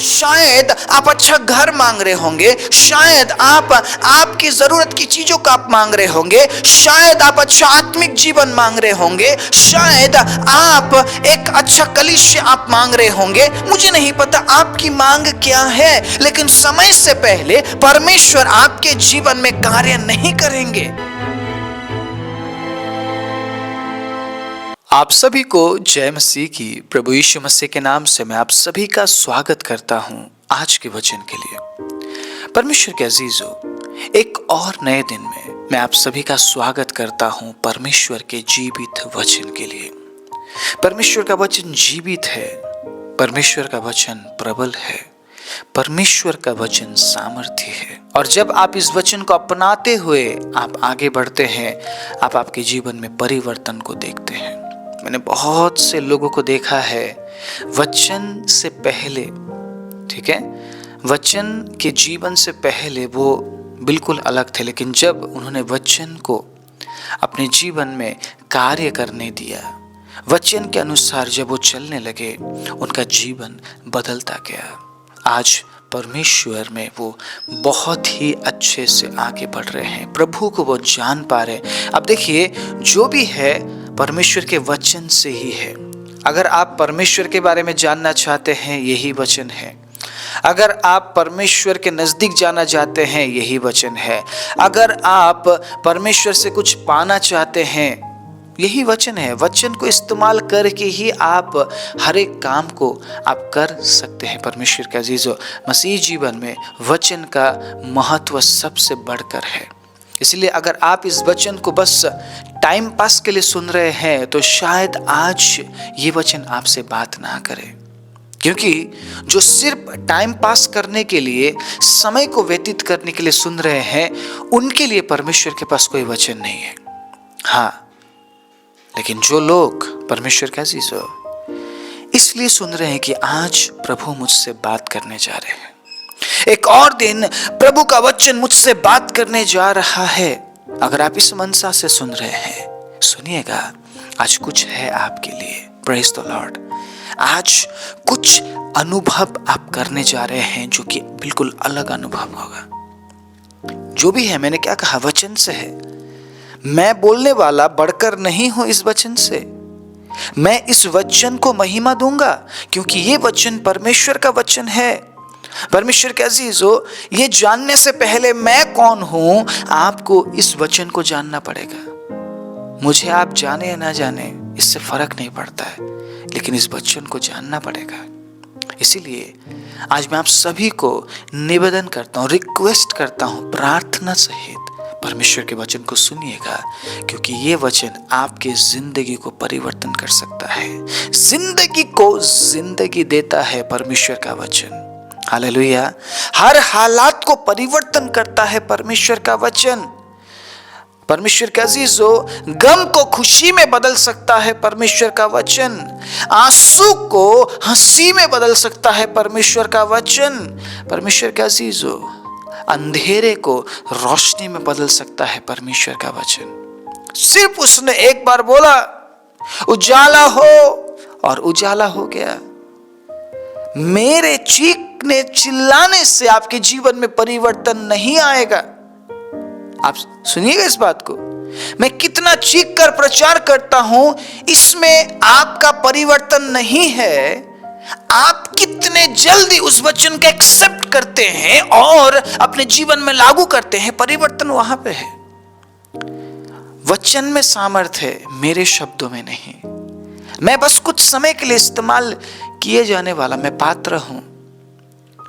शायद आप अच्छा घर मांग रहे होंगे, शायद आप आपकी जरूरत की चीजों का आप मांग रहे होंगे, शायद आप अच्छा आत्मिक जीवन मांग रहे होंगे, शायद आप एक अच्छा कलीसिया आप मांग रहे होंगे। मुझे नहीं पता आपकी मांग क्या है, लेकिन समय से पहले परमेश्वर आपके जीवन में कार्य नहीं करेंगे। आप सभी को जय मसीह की। प्रभु यीशु मसीह के नाम से मैं आप सभी का स्वागत करता हूं आज के वचन के लिए। परमेश्वर के अजीजों, एक और नए दिन में मैं आप सभी का स्वागत करता हूं परमेश्वर के जीवित वचन के लिए। परमेश्वर का वचन जीवित है, परमेश्वर का वचन प्रबल है, परमेश्वर का वचन सामर्थ्य है। और जब आप इस वचन को अपनाते हुए आप आगे बढ़ते हैं, आप आपके जीवन में परिवर्तन को देखते हैं। मैंने बहुत से लोगों को देखा है, वचन से पहले, ठीक है, वचन के जीवन से पहले वो बिल्कुल अलग थे, लेकिन जब उन्होंने वचन को अपने जीवन में कार्य करने दिया, वचन के अनुसार जब वो चलने लगे, उनका जीवन बदलता गया। आज परमेश्वर में वो बहुत ही अच्छे से आगे बढ़ रहे हैं, प्रभु को वो जान पा रहे हैं। अब देखिए, जो भी है परमेश्वर के वचन से ही है। अगर आप परमेश्वर के बारे में जानना चाहते हैं, यही वचन है। अगर आप परमेश्वर के नजदीक जाना चाहते हैं, यही वचन है। अगर आप परमेश्वर से कुछ पाना चाहते हैं, यही वचन है। वचन को इस्तेमाल करके ही आप हर एक काम को आप कर सकते हैं। परमेश्वर के अजीजों, मसीह जीवन में वचन का महत्व सबसे बढ़कर है। इसलिए अगर आप इस वचन को बस टाइम पास के लिए सुन रहे हैं, तो शायद आज ये वचन आपसे बात ना करे, क्योंकि जो सिर्फ टाइम पास करने के लिए, समय को व्यतीत करने के लिए सुन रहे हैं, उनके लिए परमेश्वर के पास कोई वचन नहीं है। हाँ, लेकिन जो लोग परमेश्वर का अजीज हो, इसलिए सुन रहे हैं कि आज प्रभु मुझसे बात करने जा रहे हैं, एक और दिन प्रभु का वचन मुझसे बात करने जा रहा है। अगर आप इस मनसा से सुन रहे हैं, सुनिएगा, आज कुछ है आपके लिए। Praise the Lord. आज कुछ अनुभव आप करने जा रहे हैं जो कि बिल्कुल अलग अनुभव होगा। जो भी है, मैंने क्या कहा, वचन से है। मैं बोलने वाला बढ़कर नहीं हूं इस वचन से। मैं इस वचन को महिमा दूंगा, क्योंकि ये वचन परमेश्वर का वचन है। परमेश्वर के अजीजों, ये जानने से पहले मैं कौन हूं, आपको इस वचन को जानना पड़ेगा। मुझे आप जाने या ना जाने, इससे फर्क नहीं पड़ता है, लेकिन इस वचन को जानना पड़ेगा। इसीलिए आज मैं आप सभी को निवेदन करता हूं, रिक्वेस्ट करता हूं, प्रार्थना सहित परमेश्वर के वचन को सुनिएगा, क्योंकि ये वचन आपके जिंदगी को परिवर्तन कर सकता है। जिंदगी को जिंदगी देता है परमेश्वर का वचन। हालेलुया। हर हालात को परिवर्तन करता है परमेश्वर का वचन। परमेश्वर के अजीजों, गम को खुशी में बदल सकता है परमेश्वर का वचन। आंसू को हंसी में बदल सकता है परमेश्वर का वचन। परमेश्वर के अजीजों, अंधेरे को रोशनी में बदल सकता है परमेश्वर का वचन। सिर्फ उसने एक बार बोला, उजाला हो, और उजाला हो गया। मेरे चीखने चिल्लाने से आपके जीवन में परिवर्तन नहीं आएगा। आप सुनिएगा इस बात को। मैं कितना चीख कर प्रचार करता हूं, इसमें आपका परिवर्तन नहीं है। आप कितने जल्दी उस वचन को एक्सेप्ट करते हैं और अपने जीवन में लागू करते हैं, परिवर्तन वहां पे है। वचन में सामर्थ्य है, मेरे शब्दों में नहीं। मैं बस कुछ समय के लिए इस्तेमाल किए जाने वाला मैं पात्र हूं।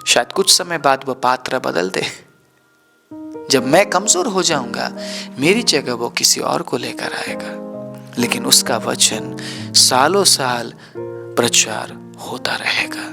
शायद कुछ समय बाद वह पात्र बदल दे। जब मैं कमजोर हो जाऊंगा, मेरी जगह वो किसी और को लेकर आएगा, लेकिन उसका वचन सालों साल प्रचार होता रहेगा।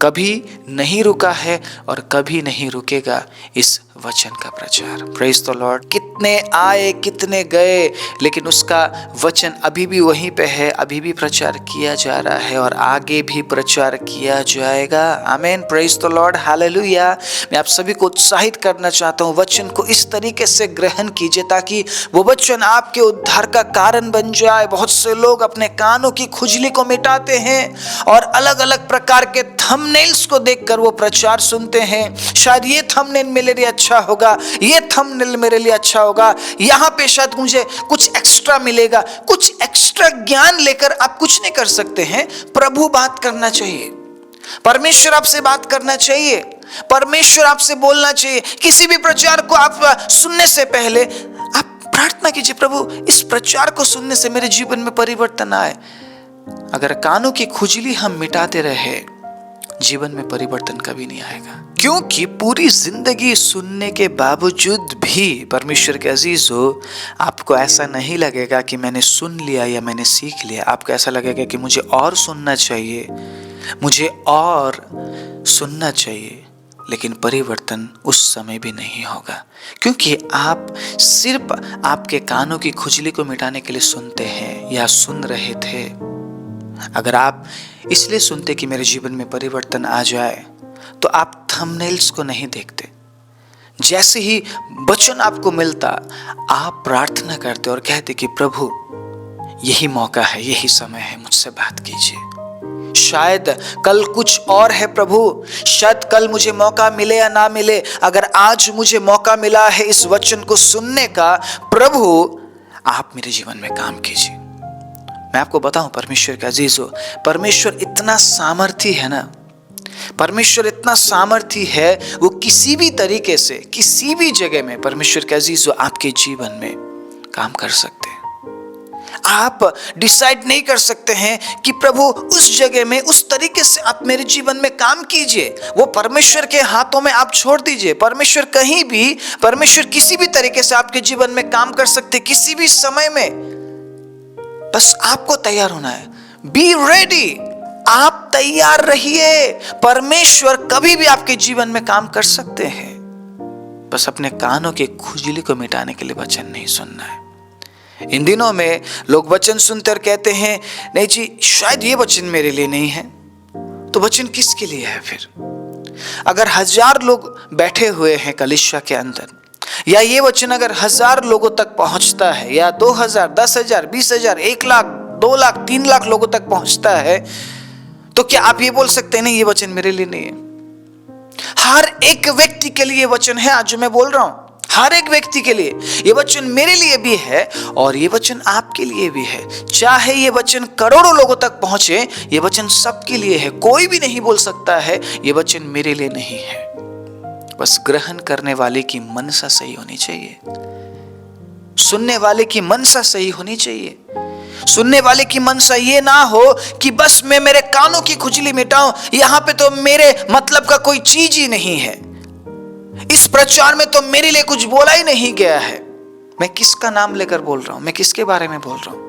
कभी नहीं रुका है और कभी नहीं रुकेगा इस वचन का प्रचार। Praise the Lord. कितने आए कितने गए, लेकिन उसका वचन अभी भी वहीं पे है, अभी भी प्रचार किया जा रहा है और आगे भी प्रचार किया जाएगा। आमीन। Praise the Lord. हालेलुया। मैं आप सभी को उत्साहित करना चाहता हूँ, वचन को इस तरीके से ग्रहण कीजिए ताकि वो वचन आपके उद्धार का कारण बन जाए। बहुत से लोग अपने कानों की खुजली को मिटाते हैं और अलग अलग प्रकार के थंबनेल्स को देखकर वो प्रचार सुनते हैं। शायद ये थंबनेल मेरे लिए अच्छा होगा, ये थंबनेल मेरे लिए अच्छा होगा, यहाँ पे शायद मुझे कुछ एक्स्ट्रा मिलेगा। कुछ एक्स्ट्रा ज्ञान लेकर आप कुछ नहीं कर सकते हैं। प्रभु बात करना चाहिए, परमेश्वर आपसे बात करना चाहिए, परमेश्वर आपसे बोलना चाहिए। किसी भी प्रचार को आप सुनने से पहले आप प्रार्थना कीजिए, प्रभु इस प्रचार को सुनने से मेरे जीवन में परिवर्तन आए। अगर कानों की खुजली हम मिटाते रहे, जीवन में परिवर्तन कभी नहीं आएगा। क्योंकि पूरी जिंदगी सुनने के बावजूद भी परमेश्वर के अजीज हो, आपको ऐसा नहीं लगेगा कि मैंने सुन लिया या मैंने सीख लिया। आपको ऐसा लगेगा कि मुझे और सुनना चाहिए, मुझे और सुनना चाहिए। लेकिन परिवर्तन उस समय भी नहीं होगा, क्योंकि आप सिर्फ आपके कानों की खुजली को मिटाने के लिए सुनते हैं या सुन रहे थे। अगर आप इसलिए सुनते कि मेरे जीवन में परिवर्तन आ जाए, तो आप थंबनेल्स को नहीं देखते। जैसे ही वचन आपको मिलता, आप प्रार्थना करते और कहते कि प्रभु यही मौका है, यही समय है, मुझसे बात कीजिए। शायद कल कुछ और है प्रभु, शायद कल मुझे मौका मिले या ना मिले। अगर आज मुझे मौका मिला है इस वचन को सुनने का, प्रभु आप मेरे जीवन में काम कीजिए। मैं आपको बताऊं परमेश्वर का अजीज हो, परमेश्वर इतना सामर्थी है ना, परमेश्वर इतना सामर्थी है, वो किसी भी तरीके से किसी भी जगह में परमेश्वर का अजीज हो आपके जीवन में काम कर सकते हैं। आप डिसाइड नहीं कर सकते हैं कि प्रभु उस जगह में उस तरीके से आप मेरे जीवन में काम कीजिए। वो परमेश्वर के हाथों में आप छोड़ दीजिए। परमेश्वर कहीं भी, परमेश्वर किसी भी तरीके से आपके जीवन में काम कर सकते, किसी भी समय में। बस आपको तैयार होना है। Be ready. आप तैयार रहिए। परमेश्वर कभी भी आपके जीवन में काम कर सकते हैं। बस अपने कानों के खुजली को मिटाने के लिए वचन नहीं सुनना है। इन दिनों में लोग वचन सुनते और कहते हैं नहीं जी, शायद ये वचन मेरे लिए नहीं है। तो वचन किसके लिए है फिर? अगर 1000 लोग बैठे हुए हैं कलीसिया के अंदर, या ये वचन अगर 1000 लोगों तक पहुंचता है, या 2000, 10,000, 20,000, 1 लाख, 2 लाख, 3 लाख लोगों तक पहुंचता है, तो क्या आप ये बोल सकते हैं नहीं ये वचन मेरे लिए नहीं है? हर एक व्यक्ति के लिए वचन है। आज जो मैं बोल रहा हूं, हर एक व्यक्ति के लिए ये वचन मेरे लिए भी है और ये वचन आपके लिए भी है। चाहे ये वचन करोड़ों लोगों तक पहुंचे, ये वचन सबके लिए है। कोई भी नहीं बोल सकता है ये वचन मेरे लिए नहीं है। बस ग्रहण करने वाले की मनसा सही होनी चाहिए, सुनने वाले की मनसा सही होनी चाहिए। सुनने वाले की मनसा ये ना हो कि बस मैं मेरे कानों की खुजली मिटाऊं, यहां पे तो मेरे मतलब का कोई चीज ही नहीं है, इस प्रचार में तो मेरे लिए कुछ बोला ही नहीं गया है। मैं किसका नाम लेकर बोल रहा हूं? मैं किसके बारे में बोल रहा हूं?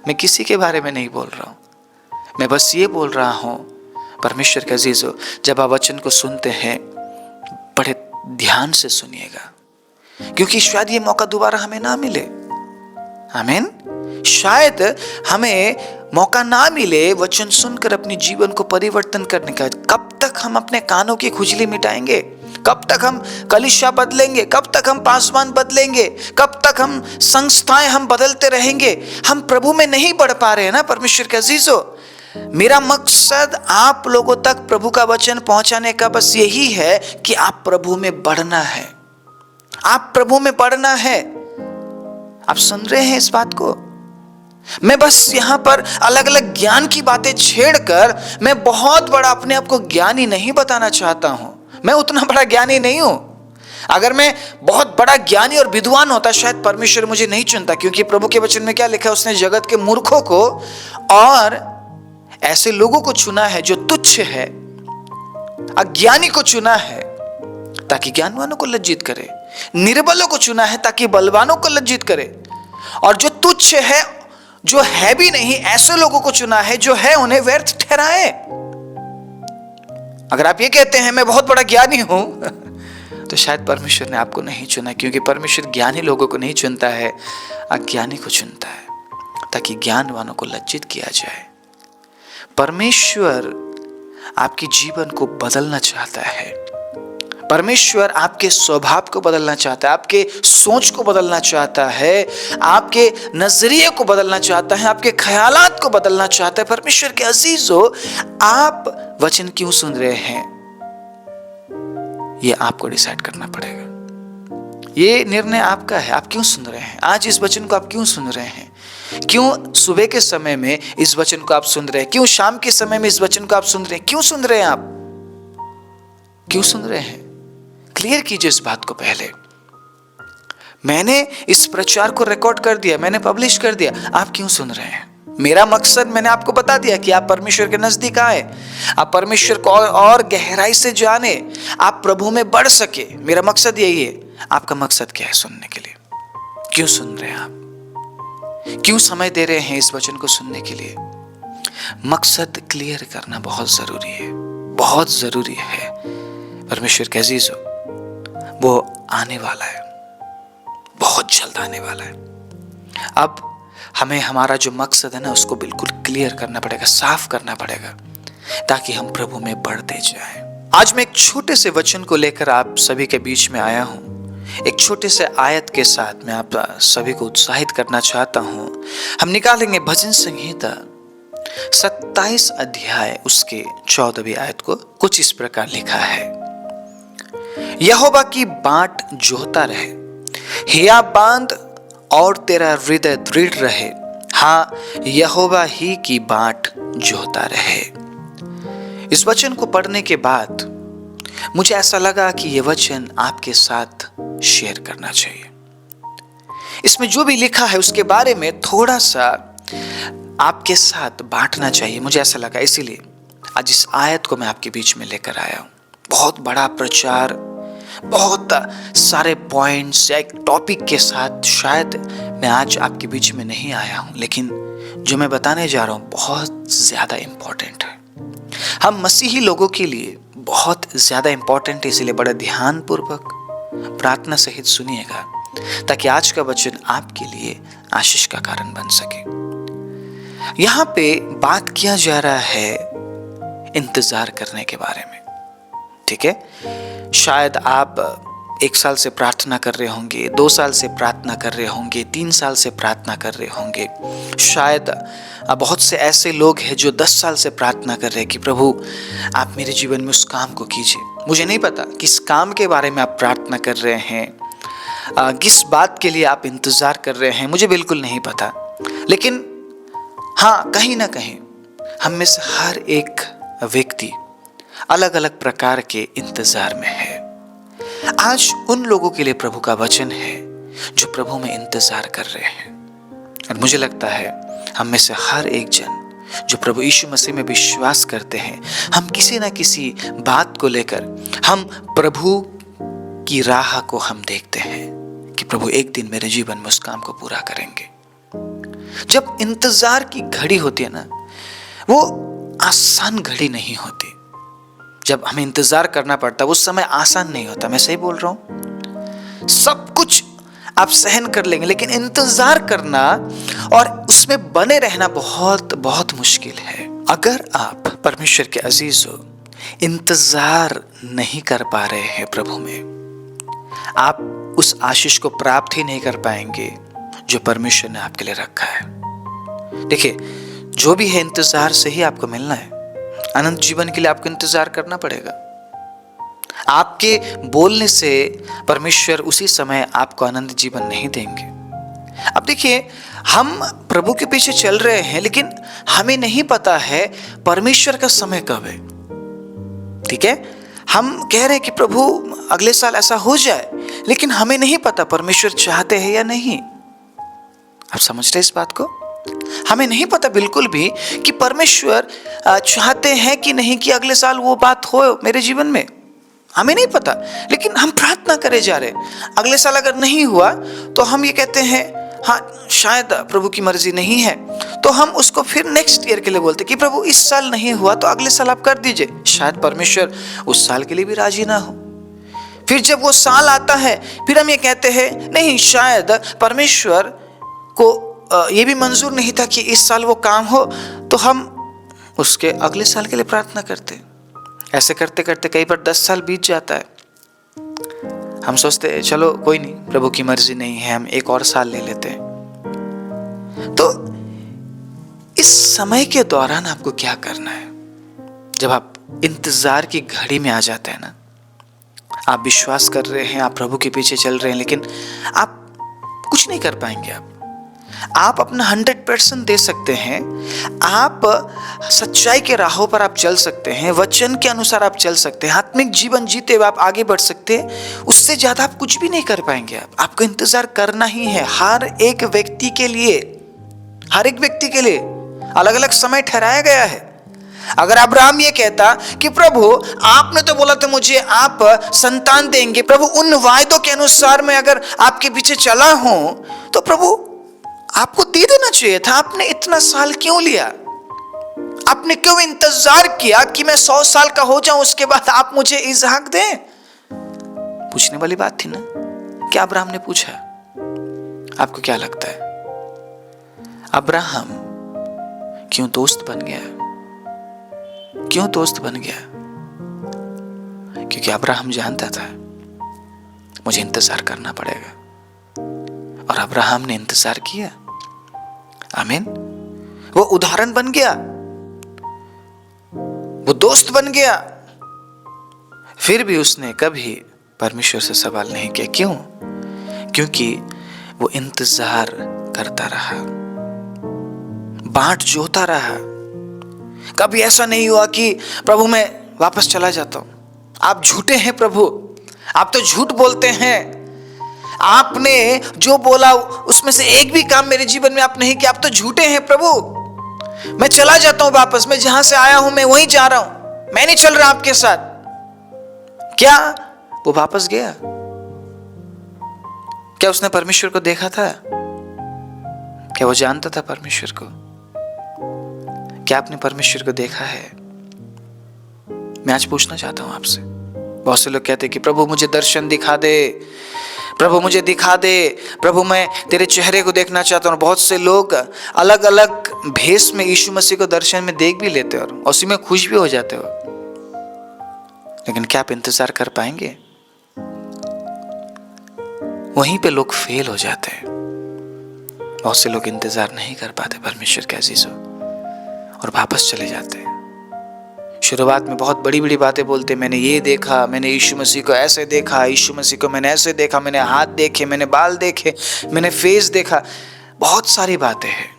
मैं किसी के बारे में नहीं बोल रहा हूं। मैं बस ये बोल रहा हूं, परमेश्वर के अजीजों, जब आप वचन को सुनते हैं बड़े ध्यान से सुनिएगा, क्योंकि शायद ये मौका दोबारा हमें ना मिले। आमीन। शायद हमें मौका ना मिले वचन सुनकर अपने जीवन को परिवर्तन करने का। कब तक हम अपने कानों की खुजली मिटाएंगे? कब तक हम कलीसिया बदलेंगे? कब तक हम पासवान बदलेंगे? कब तक हम संस्थाएं हम बदलते रहेंगे? हम प्रभु में नहीं बढ़ पा रहे हैं ना परमेश्वर के अजीजों। मेरा मकसद आप लोगों तक प्रभु का वचन पहुंचाने का बस यही है कि आप प्रभु में बढ़ना है, आप प्रभु में बढ़ना है। आप सुन रहे हैं इस बात को? मैं बस यहां पर अलग अलग ज्ञान की बातें छेड़कर मैं बहुत बड़ा अपने आप को ज्ञानी नहीं बताना चाहता हूं। मैं उतना बड़ा ज्ञानी नहीं हूं। अगर मैं बहुत बड़ा ज्ञानी और विद्वान होता, शायद परमेश्वर मुझे नहीं चुनता, क्योंकि प्रभु के वचन में क्या लिखा है? उसने जगत के मूर्खों को और ऐसे लोगों को चुना है जो तुच्छ है, अज्ञानी को चुना है ताकि ज्ञानवानों को लज्जित करे, निर्बलों को चुना है ताकि बलवानों को लज्जित करे, और जो तुच्छ है, जो है भी नहीं, ऐसे लोगों को चुना है जो है उन्हें व्यर्थ ठहराए। अगर आप ये कहते हैं मैं बहुत बड़ा ज्ञानी हूं, तो शायद परमेश्वर ने आपको नहीं चुना, क्योंकि परमेश्वर ज्ञानी लोगों को नहीं चुनता है, अज्ञानी को चुनता है, ताकि ज्ञानवानों को लज्जित किया जाए। परमेश्वर आपके जीवन को बदलना चाहता है। परमेश्वर आपके स्वभाव को बदलना चाहता है, आपके सोच को बदलना चाहता है, आपके नजरिए को बदलना चाहता है, आपके ख्यालात को बदलना चाहता है। परमेश्वर के अजीजों, आप वचन क्यों सुन रहे हैं, ये आपको डिसाइड करना पड़ेगा। ये निर्णय आपका है। आप क्यों सुन रहे हैं? आज इस वचन को आप क्यों सुन रहे हैं? क्यों सुबह के समय में इस वचन को आप सुन रहे हैं? क्यों शाम के समय में इस वचन को आप सुन रहे हैं? क्यों सुन रहे हैं? आप क्यों सुन रहे हैं? क्लियर कीजिए इस बात को पहले। मैंने इस प्रचार को रिकॉर्ड कर दिया, मैंने पब्लिश कर दिया, आप क्यों सुन रहे हैं? मेरा मकसद मैंने आपको बता दिया कि आप परमेश्वर के नजदीक आए, आप परमेश्वर को और गहराई से जाने, आप प्रभु में बढ़ सके। मेरा मकसद यही है। आपका मकसद क्या है सुनने के लिए? क्यों सुन रहे हैं आप? क्यों समय दे रहे हैं इस वचन को सुनने के लिए? मकसद क्लियर करना बहुत जरूरी है, बहुत जरूरी है। परमेश्वर के अजीजों, वो आने वाला है, बहुत जल्द आने वाला है। अब हमें हमारा जो मकसद है ना, उसको बिल्कुल क्लियर करना पड़ेगा, साफ करना पड़ेगा, ताकि हम प्रभु में बढ़ते जाएं। आज मैं एक छोटे से वचन को लेकर आप सभी के बीच में आया हूं। एक छोटे से आयत के साथ मैं आप सभी को उत्साहित करना चाहता हूं। हम निकालेंगे भजन संहिता 27 अध्याय उसके 14वीं आयत को। कुछ इस प्रकार लिखा है, यहोवा की बाट जोहता रहे, हिया बांध और तेरा हृदय दृढ़ रहे। हाँ, यहोवा ही की बाट जोहता रहे। इस वचन को पढ़ने के बाद मुझे ऐसा लगा कि यह वचन आपके साथ शेयर करना चाहिए। इसमें जो भी लिखा है उसके बारे में थोड़ा सा आपके साथ बांटना चाहिए, मुझे ऐसा लगा। इसीलिए आज इस आयत को मैं आपके बीच में लेकर आया हूं। बहुत बड़ा प्रचार, बहुत सारे पॉइंट्स या एक टॉपिक के साथ शायद मैं आज आपके बीच में नहीं आया हूं, लेकिन जो मैं बताने जा रहा हूं बहुत ज्यादा इंपॉर्टेंट है। हम मसीही लोगों के लिए बहुत ज्यादा इंपॉर्टेंट है, इसलिए बड़ा ध्यान पूर्वक प्रार्थना सहित सुनिएगा, ताकि आज का वचन आपके लिए आशीष का कारण बन सके। यहां पे बात किया जा रहा है इंतजार करने के बारे में। ठीक है, शायद आप 1 साल से प्रार्थना कर रहे होंगे, 2 साल से प्रार्थना कर रहे होंगे, 3 साल से प्रार्थना कर रहे होंगे। शायद बहुत से ऐसे लोग हैं जो 10 साल से प्रार्थना कर रहे हैं कि प्रभु आप मेरे जीवन में उस काम को कीजिए। मुझे नहीं पता किस काम के बारे में आप प्रार्थना कर रहे हैं, किस बात के लिए आप इंतजार कर रहे हैं, मुझे बिल्कुल नहीं पता। लेकिन हाँ, कहीं ना कहीं हम में से हर एक व्यक्ति अलग अलग प्रकार के इंतजार में है। आज उन लोगों के लिए प्रभु का वचन है जो प्रभु में इंतजार कर रहे हैं। और मुझे लगता है हम में से हर एक जन जो प्रभु यीशु मसीह में विश्वास करते हैं, हम किसी ना किसी बात को लेकर हम प्रभु की राह को हम देखते हैं कि प्रभु एक दिन मेरे जीवन में उस काम को पूरा करेंगे। जब इंतजार की घड़ी होती है ना, वो आसान घड़ी नहीं होती। जब हमें इंतजार करना पड़ता है, वो समय आसान नहीं होता। मैं सही बोल रहा हूं? सब कुछ आप सहन कर लेंगे, लेकिन इंतजार करना और उसमें बने रहना बहुत बहुत मुश्किल है। अगर आप परमेश्वर के अजीजों इंतजार नहीं कर पा रहे हैं प्रभु में, आप उस आशीष को प्राप्त ही नहीं कर पाएंगे जो परमेश्वर ने आपके लिए रखा है। देखिए, जो भी है इंतजार से ही आपको मिलना है। अनंत जीवन के लिए आपको इंतजार करना पड़ेगा। आपके बोलने से परमेश्वर उसी समय आपको अनंत जीवन नहीं देंगे। अब देखिए, हम प्रभु के पीछे चल रहे हैं, लेकिन हमें नहीं पता है परमेश्वर का समय कब है। ठीक है, हम कह रहे हैं कि प्रभु अगले साल ऐसा हो जाए, लेकिन हमें नहीं पता परमेश्वर चाहते हैं या नहीं। आप समझ रहे इस बात को? हमें नहीं पता बिल्कुल भी कि परमेश्वर चाहते हैं कि नहीं कि अगले साल वो बात हो मेरे जीवन में। हमें नहीं पता, लेकिन हम प्रार्थना करे जा रहे हैं। अगले साल अगर नहीं हुआ तो हम ये कहते हैं हाँ, शायद प्रभु की मर्जी नहीं है, तो हम उसको फिर नेक्स्ट ईयर के लिए बोलते कि प्रभु इस साल नहीं हुआ तो अगले साल आप कर दीजिए। शायद परमेश्वर उस साल के लिए भी राजी ना हो। फिर जब वो साल आता है, फिर हम ये कहते हैं नहीं, शायद परमेश्वर को ये भी मंजूर नहीं था कि इस साल वो काम हो, तो हम उसके अगले साल के लिए प्रार्थना करते। ऐसे करते करते कई बार 10 साल बीत जाता है। हम सोचते हैं चलो कोई नहीं, प्रभु की मर्जी नहीं है, हम एक और साल ले लेते हैं। तो इस समय के दौरान आपको क्या करना है? जब आप इंतजार की घड़ी में आ जाते हैं ना, आप विश्वास कर रहे हैं, आप प्रभु के पीछे चल रहे हैं, लेकिन आप कुछ नहीं कर पाएंगे। आप अपना 100% दे सकते हैं, आप सच्चाई के राहों पर आप चल सकते हैं, वचन के अनुसार आप चल सकते हैं, आत्मिक जीवन जीते हुए आप आगे बढ़ सकते हैं। उससे ज्यादा आप कुछ भी नहीं कर पाएंगे। आपको इंतजार करना ही है। हर एक व्यक्ति के लिए अलग अलग समय ठहराया गया है। अगर अब्राहम ये कहता कि प्रभु आपने तो बोला था मुझे आप संतान देंगे, प्रभु उन वायदों के अनुसार मैं अगर आपके पीछे चला हूं, तो प्रभु आपको दे देना चाहिए था। आपने इतना साल क्यों लिया? आपने क्यों इंतजार किया कि मैं 100 साल का हो जाऊं, उसके बाद आप मुझे इसहाक दें? पूछने वाली बात थी ना। क्या अब्राहम ने पूछा? आपको क्या लगता है अब्राहम क्यों दोस्त बन गया? क्यों दोस्त बन गया? क्योंकि अब्राहम जानता था मुझे इंतजार करना पड़ेगा, और अब्राहम ने इंतजार किया। आमीन। वो उदाहरण बन गया, वो दोस्त बन गया। फिर भी उसने कभी परमेश्वर से सवाल नहीं किया। क्यों? क्योंकि वो इंतजार करता रहा, बाट जोता रहा। कभी ऐसा नहीं हुआ कि प्रभु मैं वापस चला जाता हूं। आप झूठे हैं प्रभु, आप तो झूठ बोलते हैं। आपने जो बोला उसमें से एक भी काम मेरे जीवन में आप नहीं किया। आप तो झूठे हैं प्रभु, मैं चला जाता हूं वापस, मैं जहां से आया हूं मैं वहीं जा रहा हूं, मैं नहीं चल रहा आपके साथ। क्या वो वापस गया? क्या उसने परमेश्वर को देखा था? क्या वो जानता था परमेश्वर को? क्या आपने परमेश्वर को देखा है? मैं आज पूछना चाहता हूं आपसे। बहुत से लोग कहते हैं कि प्रभु मुझे दर्शन दिखा दे, प्रभु मुझे दिखा दे, प्रभु मैं तेरे चेहरे को देखना चाहता हूं। बहुत से लोग अलग अलग भेष में यीशु मसीह को दर्शन में देख भी लेते और उसी में खुश भी हो जाते हो। लेकिन क्या आप इंतजार कर पाएंगे? वहीं पे लोग फेल हो जाते हैं। बहुत से लोग इंतजार नहीं कर पाते परमेश्वर के अजीजों, और वापस चले जाते हैं। शुरुआत में बहुत बड़ी बड़ी बातें बोलते, मैंने ये देखा, मैंने यीशु मसीह को ऐसे देखा, यीशु मसीह को मैंने ऐसे देखा, मैंने हाथ देखे, मैंने बाल देखे, मैंने फेस देखा। बहुत सारी बातें हैं,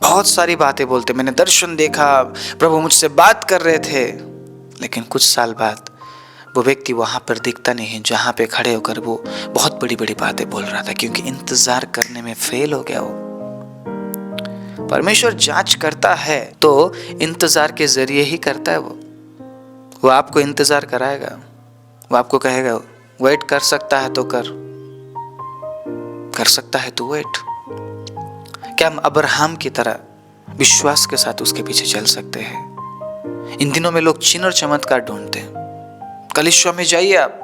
बहुत सारी बातें बोलते, मैंने दर्शन देखा, प्रभु मुझसे बात कर रहे थे। लेकिन कुछ साल बाद वो व्यक्ति वहां पर दिखता नहीं है जहां पे खड़े होकर वो बहुत बड़ी बड़ी बातें बोल रहा था, क्योंकि इंतजार करने में फेल हो गया। वो परमेश्वर जांच करता है तो इंतजार के जरिए ही करता है। वो आपको इंतजार कराएगा, वो आपको कहेगा वेट कर सकता है तो कर सकता है तो वेट। क्या हम अब्राहम की तरह विश्वास के साथ उसके पीछे चल सकते हैं? इन दिनों में लोग चिन्ह और चमत्कार ढूंढते हैं। कलीसिया में जाइए आप,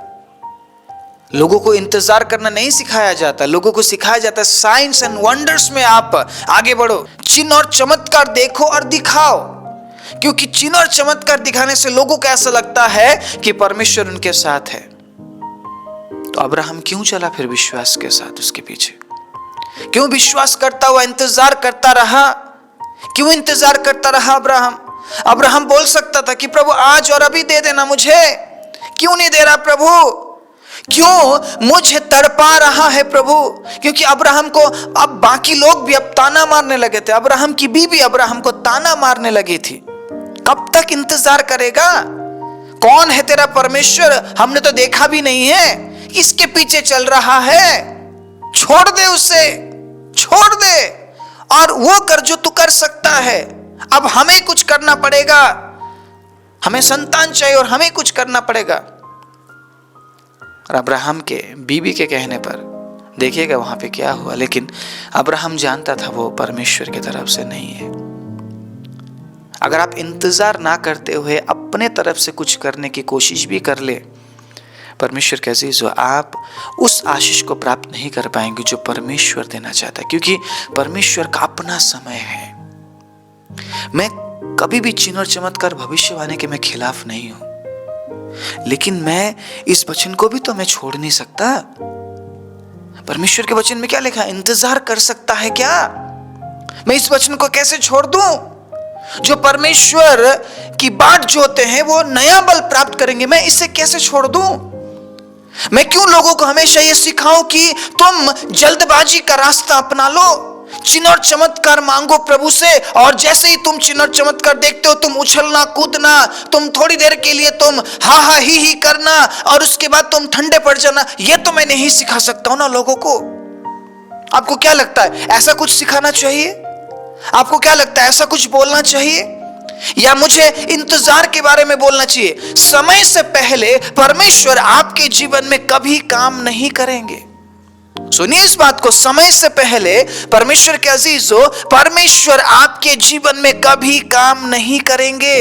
लोगों को इंतजार करना नहीं सिखाया जाता, लोगों को सिखाया जाता है साइंस एंड वंडर्स में आप आगे बढ़ो, चिन्ह और चमत्कार देखो और दिखाओ। क्योंकि चिन्ह और चमत्कार दिखाने से लोगों को ऐसा लगता है कि परमेश्वर उनके साथ है। तो अब्राहम क्यों चला फिर विश्वास के साथ उसके पीछे? क्यों विश्वास करता हुआ इंतजार करता रहा? क्यों इंतजार करता रहा अब्राहम बोल सकता था कि प्रभु आज और अभी दे देना मुझे, क्यों नहीं दे रहा प्रभु? क्यों मुझे तड़पा रहा है प्रभु? क्योंकि अब्राहम को अब बाकी लोग भी अब ताना मारने लगे थे। अब्राहम की बीवी अब्राहम को ताना मारने लगी थी। कब तक इंतजार करेगा? कौन है तेरा परमेश्वर? हमने तो देखा भी नहीं है, किसके पीछे चल रहा है? छोड़ दे उसे, छोड़ दे और वो कर जो तू कर सकता है। अब हमें कुछ करना पड़ेगा, हमें संतान चाहिए और हमें कुछ करना पड़ेगा। और अब्राहम के बीवी के कहने पर देखिएगा वहां पे क्या हुआ। लेकिन अब्राहम जानता था वो परमेश्वर की तरफ से नहीं है। अगर आप इंतजार ना करते हुए अपने तरफ से कुछ करने की कोशिश भी कर ले, परमेश्वर के अजीज हो, आप उस आशीष को प्राप्त नहीं कर पाएंगे जो परमेश्वर देना चाहता है, क्योंकि परमेश्वर का अपना समय है। मैं कभी भी चिन्ह और चमत्कार भविष्यवाणी के मैं खिलाफ नहीं हूं, लेकिन मैं इस वचन को भी तो मैं छोड़ नहीं सकता। परमेश्वर के वचन में क्या लिखा है? इंतजार कर सकता है क्या? मैं इस वचन को कैसे छोड़ दूं? जो परमेश्वर की बाट जोते हैं वो नया बल प्राप्त करेंगे, मैं इसे कैसे छोड़ दूं? मैं क्यों लोगों को हमेशा ये सिखाऊं कि तुम जल्दबाजी का रास्ता अपना लो, चिन्ह और चमत्कार मांगो प्रभु से, और जैसे ही तुम चिन्ह और चमत्कार देखते हो तुम उछलना कूदना, तुम थोड़ी देर के लिए तुम हा हा ही करना और उसके बाद तुम ठंडे पड़ जाना। ये तो मैं नहीं सिखा सकता हूं ना लोगों को। आपको क्या लगता है ऐसा कुछ सिखाना चाहिए? आपको क्या लगता है ऐसा कुछ बोलना चाहिए, या मुझे इंतजार के बारे में बोलना चाहिए? समय से पहले परमेश्वर आपके जीवन में कभी काम नहीं करेंगे। सुनिए इस बात को, समय से पहले परमेश्वर के अजीजों, परमेश्वर आपके जीवन में कभी काम नहीं करेंगे।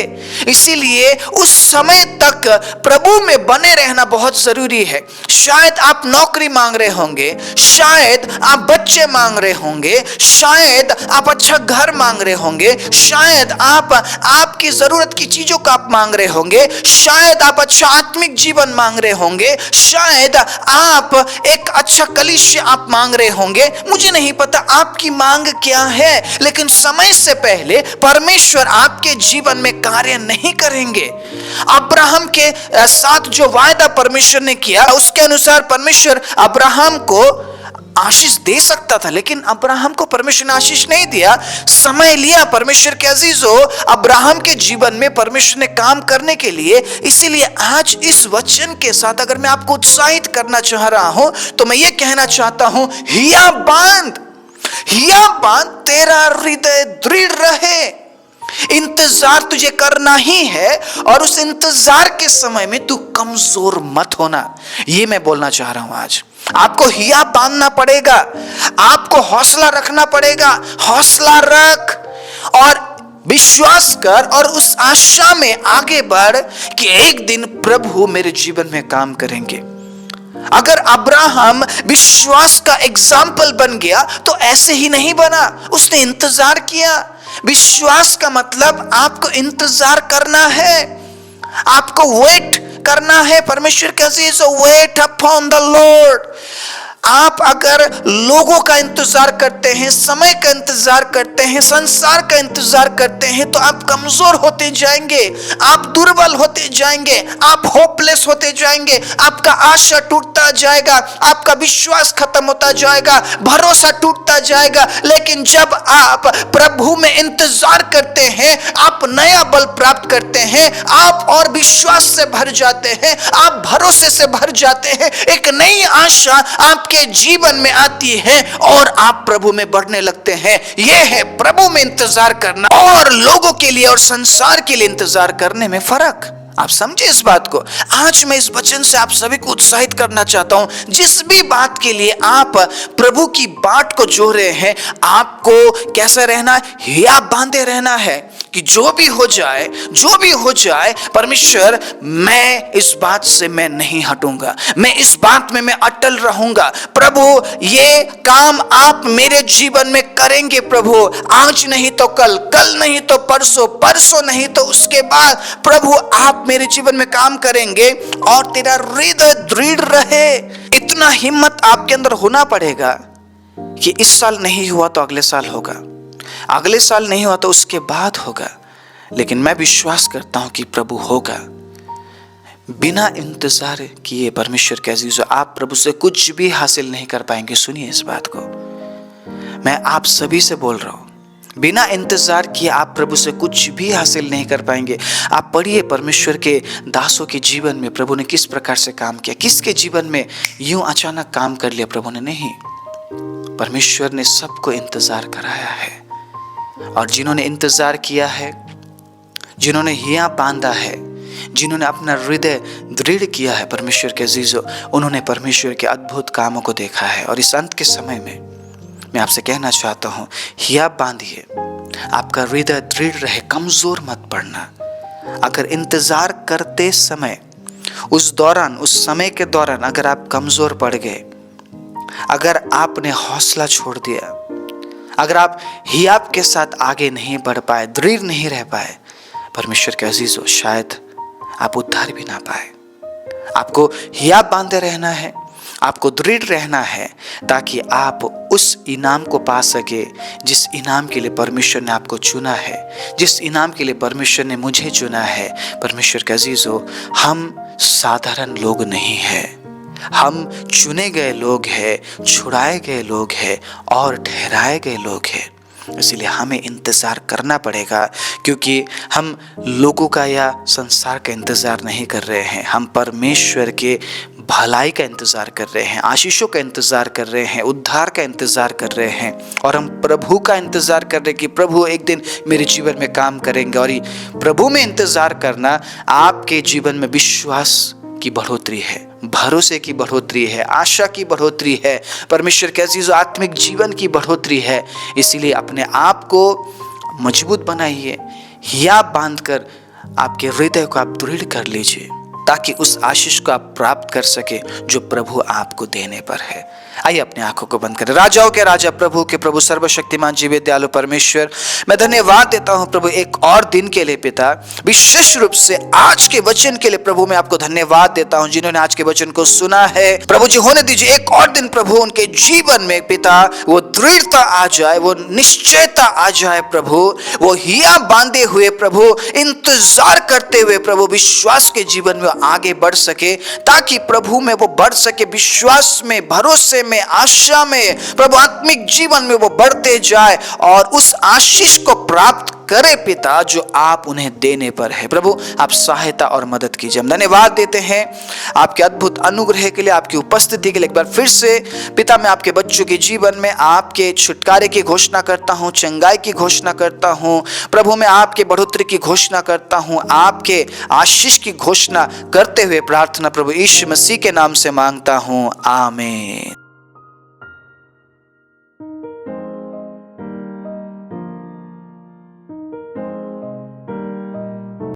इसीलिए उस समय तक प्रभु में बने रहना बहुत जरूरी है। शायद आप नौकरी मांग रहे होंगे, शायद आप बच्चे मांग रहे होंगे, शायद आप अच्छा घर मांग रहे होंगे, शायद आप आपकी जरूरत की चीजों को आप मांग रहे होंगे, शायद आप अच्छा आत्मिक जीवन मांग रहे होंगे, शायद आप एक अच्छा कलीसिया आप मांग रहे होंगे। मुझे नहीं पता आपकी मांग क्या है, लेकिन समय से पहले परमेश्वर आपके जीवन में कार्य नहीं करेंगे। अब्राहम के साथ जो वायदा परमेश्वर ने किया उसके अनुसार परमेश्वर अब्राहम को आशीष दे सकता था, लेकिन अब्राहम को परमेश्वर ने आशीष नहीं दिया। समय लिया परमेश्वर के अजीजों अब्राहम के जीवन में परमेश्वर ने काम करने के लिए। इसीलिए आज इस वचन के साथ अगर मैं आपको उत्साहित करना चाह रहा हूं तो मैं ये कहना चाहता हूं, हिया बांध, तेरा हृदय दृढ़ रहे। इंतजार तुझे करना ही है और उस इंतजार के समय में तू कमजोर मत होना। ये मैं बोलना चाह रहा हूं। आज आपको हिया बांधना पड़ेगा, आपको हौसला रखना पड़ेगा। हौसला रख और विश्वास कर और उस आशा में आगे बढ़ कि एक दिन प्रभु मेरे जीवन में काम करेंगे। अगर अब्राहम विश्वास का एग्जाम्पल बन गया तो ऐसे ही नहीं बना, उसने इंतजार किया। विश्वास का मतलब आपको इंतजार करना है, आपको वेट करना है। परमेश्वर के अजीज, वेट अपॉन द लॉर्ड। आप अगर लोगों का इंतजार करते हैं, समय का इंतजार करते हैं, संसार का इंतजार करते हैं तो आप कमजोर होते जाएंगे, आप दुर्बल होते जाएंगे, आप होपलेस होते जाएंगे, आपका आशा टूटता जाएगा, आपका विश्वास खत्म होता जाएगा, भरोसा टूटता जाएगा। लेकिन जब आप प्रभु में इंतजार करते हैं, आप नया बल प्राप्त करते हैं, आप और विश्वास से भर जाते हैं, आप भरोसे से भर जाते हैं, एक नई आशा आपके जीवन में आती है और आप प्रभु में बढ़ने लगते हैं। यह है प्रभु में इंतजार करना और लोगों के लिए और संसार के लिए इंतजार करने में फर्क। आप समझे इस बात को? आज मैं इस वचन से आप सभी को उत्साहित करना चाहता हूं। जिस भी बात के लिए आप प्रभु की बाट को जो रहे हैं, आपको कैसा रहना है? हिया बांधे रहना है कि जो भी हो जाए परमेश्वर, मैं इस बात से मैं नहीं हटूंगा, मैं इस बात में मैं अटल रहूंगा। प्रभु ये काम आप मेरे जीवन में करेंगे प्रभु, आज नहीं तो कल, कल नहीं तो परसों, परसों नहीं तो उसके बाद। प्रभु आप मेरे जीवन में काम करेंगे और तेरा हृदय दृढ़ रहे। इतना हिम्मत आपके अंदर होना पड़ेगा कि इस साल नहीं हुआ तो अगले साल होगा, अगले साल नहीं हुआ तो उसके बाद होगा। लेकिन मैं विश्वास करता हूं कि प्रभु होगा। बिना इंतजार किए परमेश्वर के अजीजों, आप प्रभु से कुछ भी हासिल नहीं कर पाएंगे। सुनिए इस बात को, मैं आप सभी से बोल रहा हूं, बिना इंतजार किए आप प्रभु से कुछ भी हासिल नहीं कर पाएंगे। आप पढ़िए परमेश्वर के दासों के जीवन में प्रभु ने किस प्रकार से काम किया, किसके जीवन में यूं अचानक काम कर लिया प्रभु ने? नहीं, परमेश्वर ने सबको इंतजार कराया है। और जिन्होंने इंतजार किया है, जिन्होंने हिया बांधा है, जिन्होंने अपना हृदय दृढ़ किया है परमेश्वर के अजीजों, उन्होंने परमेश्वर के अद्भुत कामों को देखा है। और इस अंत के समय में मैं आपसे कहना चाहता हूं, हिया बांधिए, आपका हृदय दृढ़ रहे, कमजोर मत पड़ना। अगर इंतजार करते समय उस दौरान, उस समय के दौरान अगर आप कमजोर पड़ गए, अगर आपने हौसला छोड़ दिया, अगर आप हियाब के साथ आगे नहीं बढ़ पाए, दृढ़ नहीं रह पाए, परमेश्वर के अजीजों, शायद आप उद्धार भी ना पाए। आपको हियाब बांधे रहना है, आपको दृढ़ रहना है, ताकि आप उस इनाम को पा सके जिस इनाम के लिए परमेश्वर ने आपको चुना है, जिस इनाम के लिए परमेश्वर ने मुझे चुना है। परमेश्वर के अजीजों, हम साधारण लोग नहीं हैं, हम चुने गए लोग हैं, छुड़ाए गए लोग हैं और ठहराए गए लोग हैं। इसलिए हमें इंतज़ार करना पड़ेगा, क्योंकि हम लोगों का या संसार का इंतज़ार नहीं कर रहे हैं, हम परमेश्वर के भलाई का इंतज़ार कर रहे हैं, आशीषों का इंतज़ार कर रहे हैं, उद्धार का इंतज़ार कर रहे हैं, और हम प्रभु का इंतज़ार कर रहे हैं कि प्रभु एक दिन मेरे जीवन में काम करेंगे। और ये प्रभु में इंतज़ार करना आपके जीवन में विश्वास की बढ़ोतरी है, भरोसे की बढ़ोतरी है, आशा की बढ़ोतरी है, परमेश्वर के अजीजों आत्मिक जीवन की बढ़ोतरी है। इसीलिए अपने आप को मजबूत बनाइए, हियाब बांधकर आपके हृदय को आप दृढ़ कर लीजिए, ताकि उस आशीष को आप प्राप्त कर सके जो प्रभु आपको देने पर है। आइए अपनी आंखों को बंद करें। राजाओं के राजा, प्रभु के प्रभु, सर्वशक्तिमान जीवित दयालु परमेश्वर, मैं धन्यवाद देता हूं प्रभु एक और दिन के लिए पिता, विशेष रूप से आज के वचन के लिए प्रभु मैं आपको धन्यवाद देता हूं। जिन्होंने आज के वचन को सुना है प्रभु जी, होने दीजिए एक और दिन प्रभु उनके जीवन में पिता वो दृढ़ता आ जाए, वो निश्चयता आ जाए प्रभु, वो हिया बांधे हुए प्रभु, इंतजार करते हुए प्रभु विश्वास के जीवन में आगे बढ़ सके, ताकि प्रभु में वो बढ़ सके, विश्वास में, भरोसे में, आशा में, प्रभु आत्मिक जीवन में वो बढ़ते जाए और उस आशीष को प्राप्त करे पिता जो आप उन्हें देने पर है। प्रभु आप सहायता और मदद कीजिए। हम धन्यवाद देते हैं आपके अद्भुत अनुग्रह के लिए, आपकी उपस्थिति के लिए। एक बार फिर से पिता मैं आपके बच्चों के जीवन में आपके छुटकारे की घोषणा करता हूं, चंगाई की घोषणा करता हूं प्रभु, मैं आपके बढ़ोतरी की घोषणा करता हूं, आपके आशीष की घोषणा करते हुए प्रार्थना प्रभु यीशु मसीह के नाम से मांगता हूं, आमीन।